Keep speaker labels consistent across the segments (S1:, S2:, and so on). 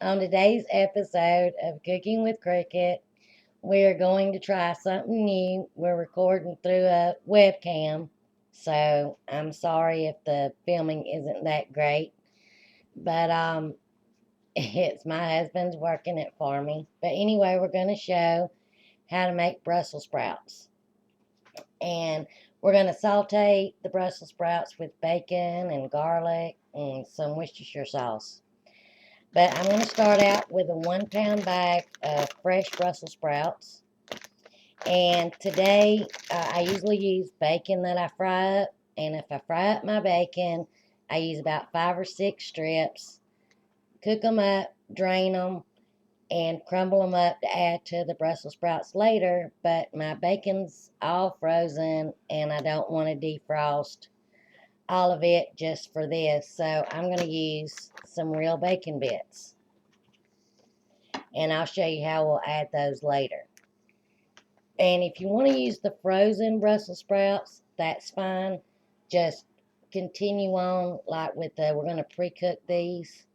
S1: On today's episode of Cooking with Cricket, we're going to try something new. We're recording through a webcam, so I'm sorry if the filming isn't that great, but it's my husband's working it for me. But anyway, we're going to show how to make Brussels sprouts. And we're going to saute the Brussels sprouts with bacon and garlic and some Worcestershire sauce. But I'm going to start out with a 1 pound bag of fresh Brussels sprouts. And today, I usually use bacon that I fry up. And if I fry up my bacon, I use about 5 or 6 strips. Cook them up, drain them, and crumble them up to add to the Brussels sprouts later. But my bacon's all frozen, and I don't want to defrost all of it just for this. So I'm going to use some real bacon bits. And I'll show you how we'll add those later. And if you want to use the frozen Brussels sprouts, that's fine. Just continue on like with we're going to pre-cook these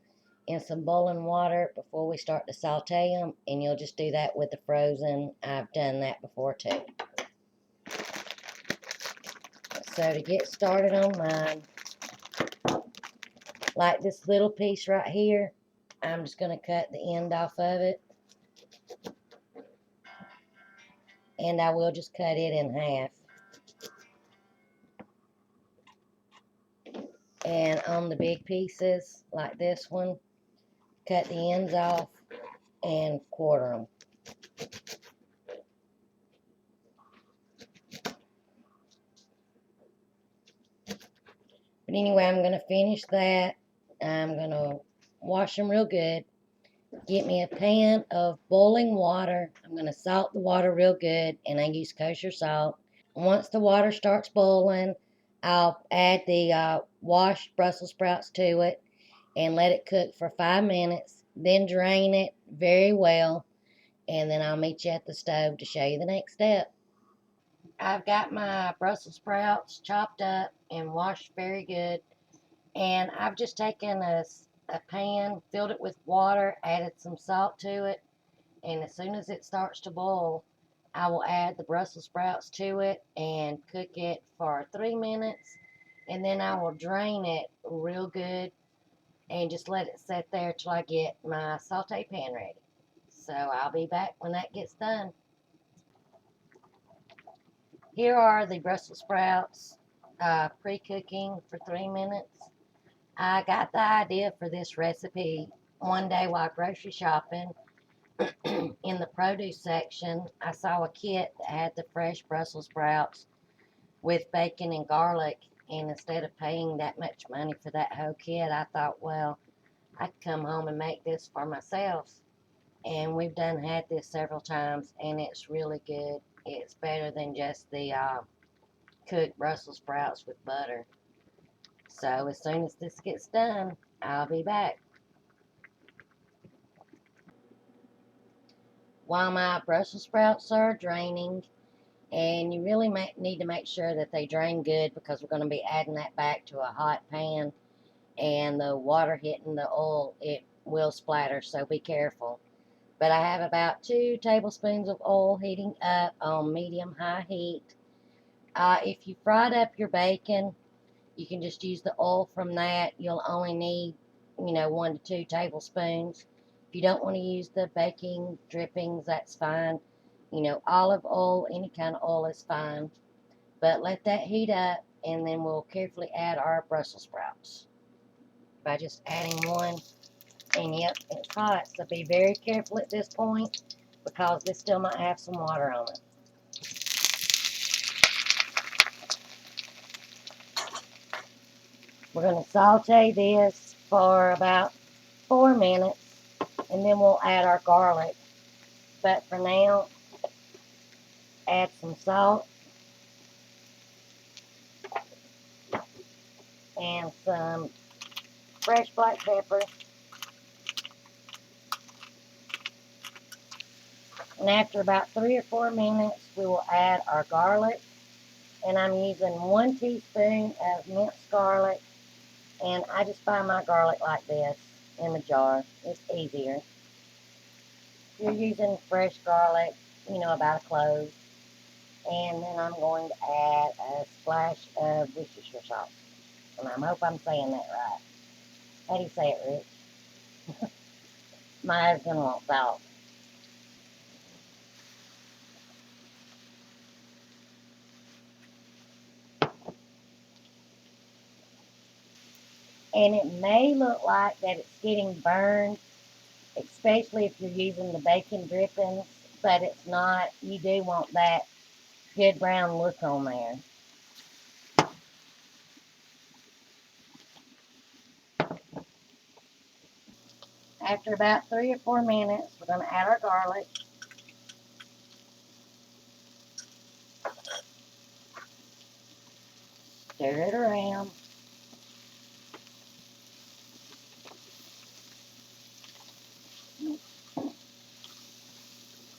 S1: in some boiling water before we start to saute them. And you'll just do that with the frozen. I've done that before too. So to get started on mine, like this little piece right here, I'm just going to cut the end off of it. And I will just cut it in half. And on the big pieces, like this one, cut the ends off and quarter them. But anyway, I'm going to finish that. I'm going to wash them real good. Get me a pan of boiling water. I'm going to salt the water real good, and I use kosher salt. Once the water starts boiling, I'll add the washed Brussels sprouts to it and let it cook for 5 minutes. Then drain it very well, and then I'll meet you at the stove to show you the next step. I've got my Brussels sprouts chopped up and washed very good. And I've just taken a pan, filled it with water, added some salt to it. And as soon as it starts to boil, I will add the Brussels sprouts to it and cook it for 3 minutes. And then I will drain it real good and just let it sit there till I get my saute pan ready. So I'll be back when that gets done. Here are the Brussels sprouts pre-cooking for 3 minutes. I got the idea for this recipe one day while grocery shopping. In the produce section, I saw a kit that had the fresh Brussels sprouts with bacon and garlic. And instead of paying that much money for that whole kit, I thought, well, I could come home and make this for myself. And we've had this several times, and it's really good. It's better than just the cooked Brussels sprouts with butter. So as soon as this gets done, I'll be back. While my Brussels sprouts are draining, and you really need to make sure that they drain good because we're going to be adding that back to a hot pan, and the water hitting the oil, it will splatter, so be careful. But I have about 2 tablespoons of oil heating up on medium-high heat. If you fried up your bacon, you can just use the oil from that. You'll only need, 1 to 2 tablespoons. If you don't want to use the baking drippings, that's fine. Olive oil, any kind of oil is fine. But let that heat up, and then we'll carefully add our Brussels sprouts by just adding one. And yep, it's hot, so be very careful at this point because this still might have some water on it. We're going to saute this for about 4 minutes, and then we'll add our garlic. But for now, add some salt and some fresh black pepper. And after about 3 or 4 minutes, we will add our garlic. And I'm using 1 teaspoon of minced garlic. And I just buy my garlic like this. in the jar. It's easier. If you're using fresh garlic, about a clove. And then I'm going to add a splash of Worcestershire sauce. And I hope I'm saying that right. How do you say it, Rich? My husband won't talk. And it may look like that it's getting burned, especially if you're using the bacon drippings, but it's not. You do want that good brown look on there. After about 3 or 4 minutes, we're going to add our garlic. Stir it around.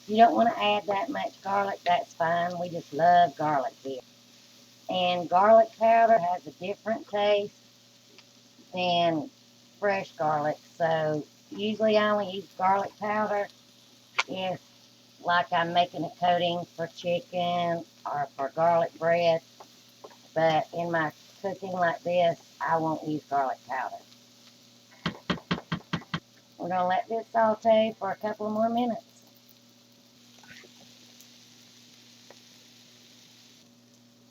S1: You don't want to add that much garlic, that's fine. We just love garlic here. And garlic powder has a different taste than fresh garlic. So usually I only use garlic powder if like I'm making a coating for chicken or for garlic bread. But in my cooking like this, I won't use garlic powder. We're going to let this saute for a couple more minutes.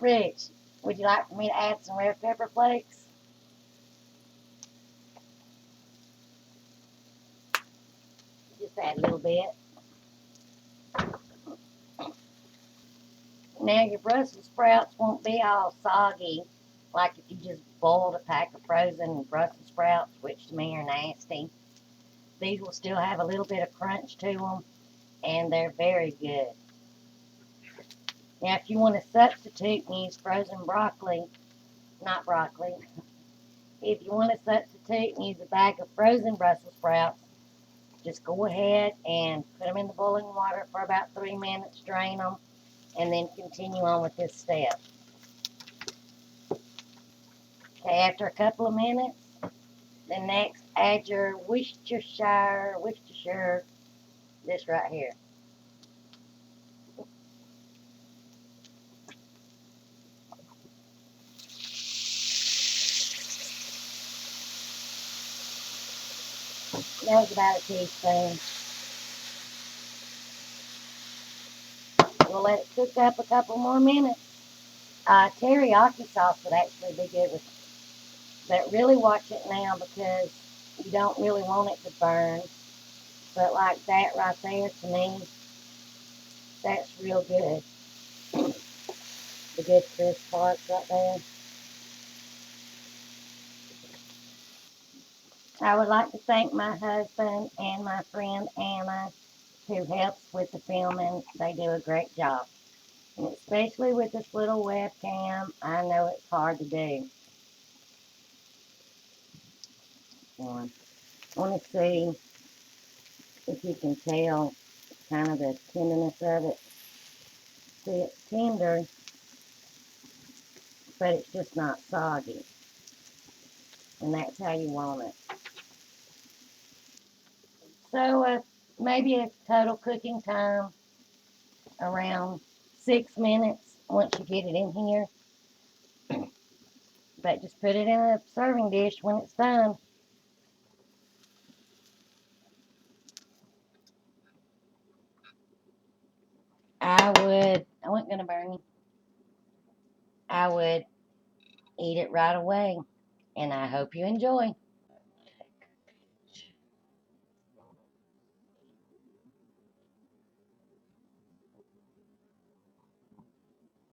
S1: Rich, would you like for me to add some red pepper flakes? Just add a little bit. Now your Brussels sprouts won't be all soggy like if you just boiled a pack of frozen Brussels sprouts, which to me are nasty. These will still have a little bit of crunch to them, and they're very good. Now, if you want to substitute and use frozen broccoli, not broccoli, if you want to substitute and use a bag of frozen Brussels sprouts, just go ahead and put them in the boiling water for about 3 minutes, drain them, and then continue on with this step. Okay, after a couple of minutes, then next add your Worcestershire, this right here. That was about a teaspoon. We'll let it cook up a couple more minutes. Teriyaki sauce would actually be good with it. But really watch it now because you don't really want it to burn. But like that right there, to me, that's real good. The good crisp parts right there. I would like to thank my husband and my friend Anna who helps with the filming. They do a great job. And especially with this little webcam, I know it's hard to do. I want to see if you can tell kind of the tenderness of it. See, it's tender, but it's just not soggy. And that's how you want it. So maybe a total cooking time around 6 minutes once you get it in here. But just put it in a serving dish when it's done. I wasn't going to burn you. I would eat it right away. And I hope you enjoy.